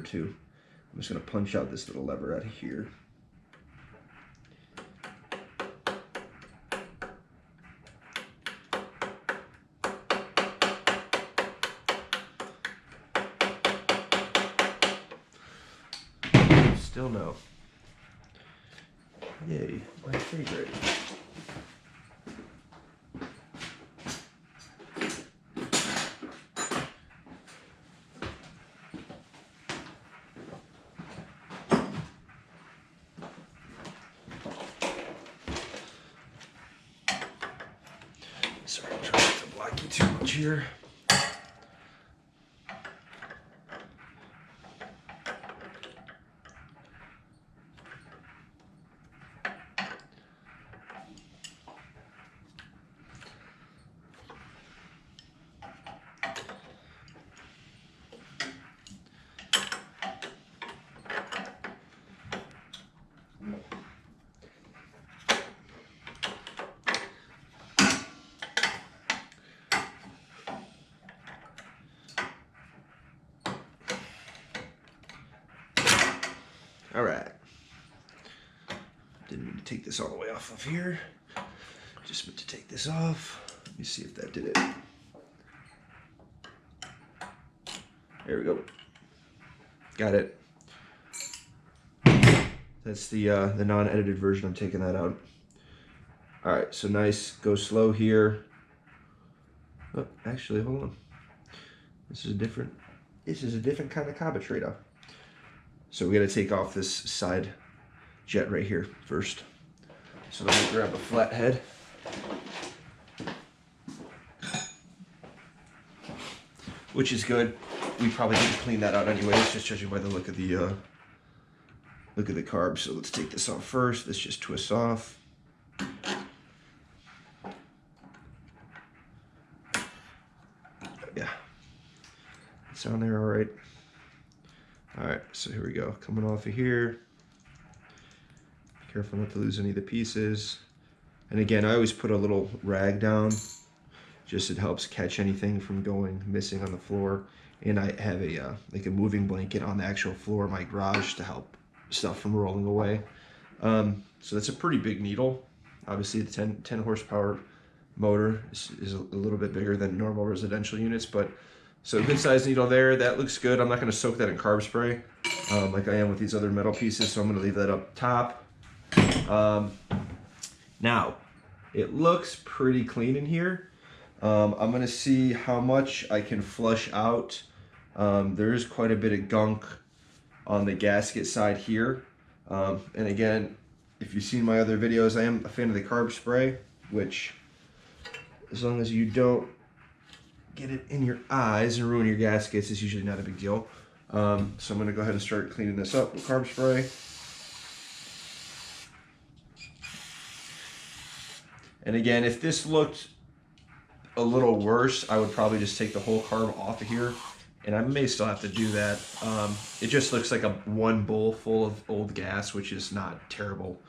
too. I'm just gonna punch out this little lever out of here. Still no. Yay, my favorite. Sorry, I'm trying not to block you too much here. All right. Didn't mean to take this all the way off of here. Just meant to take this off. Let me see if that did it. There we go. Got it. That's the non-edited version. I'm taking that out. All right, so nice. Go slow here. Oh, actually, hold on. This is a different kind of carburetor. So we got to take off this side jet right here first. So let me grab a flat head. Which is good. We probably need to clean that out anyways, just judging by the look of the carb. So let's take this off first. This just twists off. Yeah. It's on there all right. All right, so here we go. Coming off of here. Be careful not to lose any of the pieces. And again, I always put a little rag down. Just it helps catch anything from going missing on the floor. And I have a like a moving blanket on the actual floor of my garage to help stuff from rolling away. So that's a pretty big needle. Obviously the 10 horsepower motor is a little bit bigger than normal residential units, but so good size needle there. That looks good. I'm not going to soak that in carb spray like I am with these other metal pieces, so I'm going to leave that up top. Now, it looks pretty clean in here. I'm going to see how much I can flush out. There is quite a bit of gunk on the gasket side here. And again, if you've seen my other videos, I am a fan of the carb spray, which as long as you don't get it in your eyes and ruin your gaskets, is usually not a big deal. So I'm going to go ahead and start cleaning this up with carb spray. And again, if this looked a little worse, I would probably just take the whole carb off of here, and I may still have to do that. It just looks like one bowl full of old gas, which is not terrible.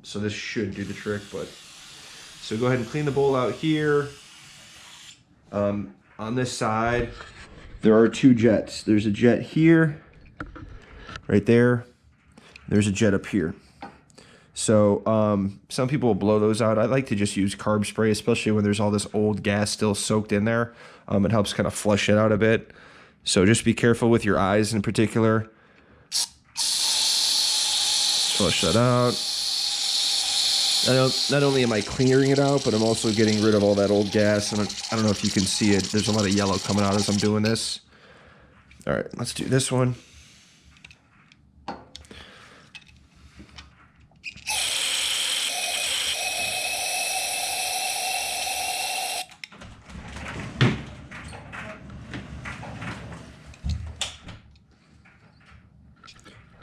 So this should do the trick, but so go ahead and clean the bowl out here. On this side, there are two jets. There's a jet here, right there. There's a jet up here. So some people will blow those out. I like to just use carb spray, especially when there's all this old gas still soaked in there. It helps kind of flush it out a bit. So just be careful with your eyes in particular. Flush that out. Not only am I clearing it out, but I'm also getting rid of all that old gas. And I don't know if you can see it. There's a lot of yellow coming out as I'm doing this. All right, let's do this one.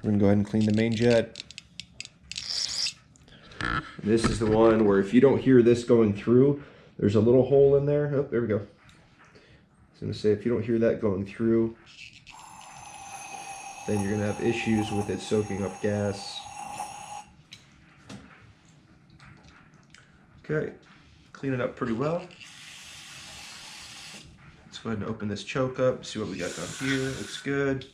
We're gonna go ahead and clean the main jet. This is the one where if you don't hear this going through, there's a little hole in there. Oh, there we go. I was gonna say, if you don't hear that going through, then you're gonna have issues with it soaking up gas. Okay, clean it up pretty well. Let's go ahead and open this choke up, see what we got down here. Looks good.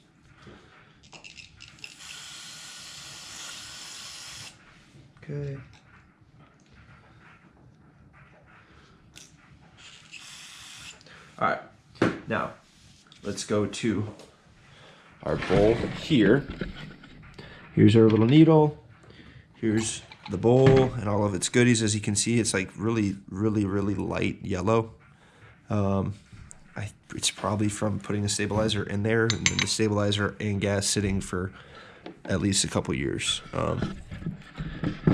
Okay. All right, now let's go to our bowl here. Here's our little needle. Here's the bowl and all of its goodies. As you can see, it's like really light yellow. It's probably from putting a stabilizer in there, and then the stabilizer and gas sitting for at least a couple years.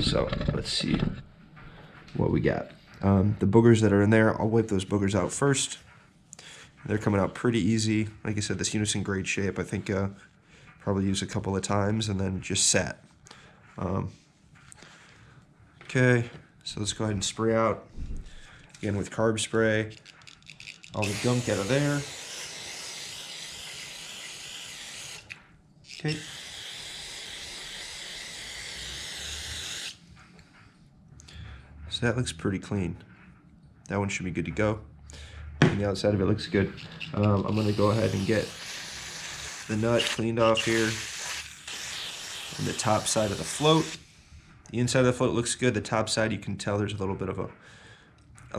So let's see what we got. The boogers that are in there, I'll wipe those boogers out first. They're coming out pretty easy. Like I said, this unit's in great shape. I think probably use a couple of times and then just sat. Okay, so let's go ahead and spray out. Again with carb spray. All the gunk out of there. Okay. So that looks pretty clean. That one should be good to go. And the outside of it looks good. I'm gonna go ahead and get the nut cleaned off here. And the top side of the float. The inside of the float looks good. The top side, you can tell there's a little bit of a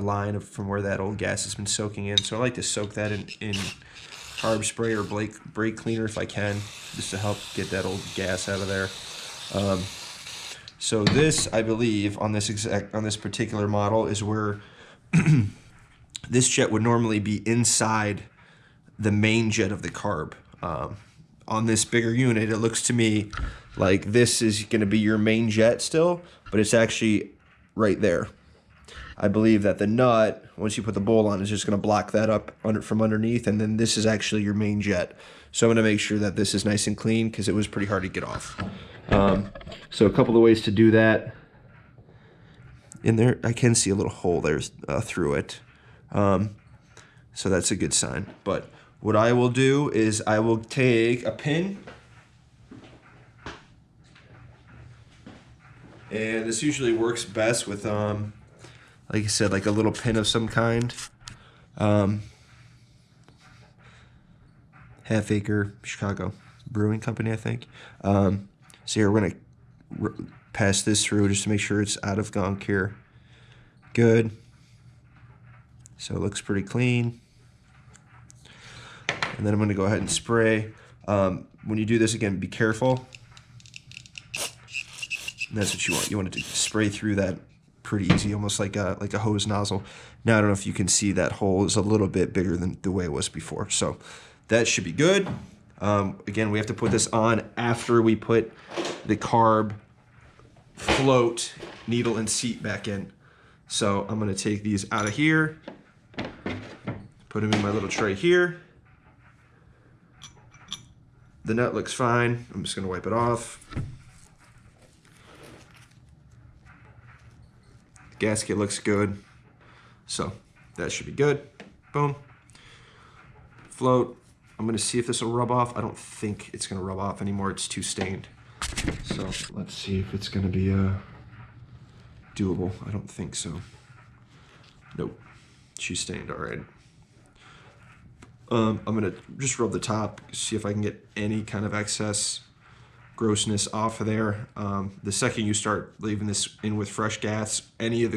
line from where that old gas has been soaking in. So I like to soak that in carb spray or brake cleaner if I can, just to help get that old gas out of there. So this, I believe, on this particular model is where this jet would normally be inside the main jet of the carb. On this bigger unit, it looks to me like this is going to be your main jet still, but it's actually right there. I believe that the nut, once you put the bowl on, is just going to block that up from underneath, and then this is actually your main jet. So I'm going to make sure that this is nice and clean because it was pretty hard to get off. So a couple of ways to do that. In there, I can see a little hole there through it. So that's a good sign. But what I will do is I will take a pin. And this usually works best with, like I said, like a little pin of some kind. Half Acre Chicago Brewing Company, I think. So here we're gonna pass this through just to make sure it's out of gunk here. Good. So it looks pretty clean. And then I'm gonna go ahead and spray. When you do this, again, be careful. And that's what you want. You want it to spray through that pretty easy, almost like a hose nozzle. Now I don't know if you can see that hole is a little bit bigger than the way it was before. So that should be good. Again, we have to put this on after we put the carb float, needle, and seat back in. So I'm gonna take these out of here, put them in my little tray here. The nut looks fine. I'm just gonna wipe it off. Gasket looks good, so that should be good. Boom. Float. I'm gonna see if this will rub off. I don't think it's gonna rub off anymore. It's too stained. So let's see if it's gonna be doable. I don't think so. Nope. She's stained. All right. I'm gonna just rub the top, see if I can get any kind of excess grossness off of there. The second you start leaving this in with fresh gas, any of the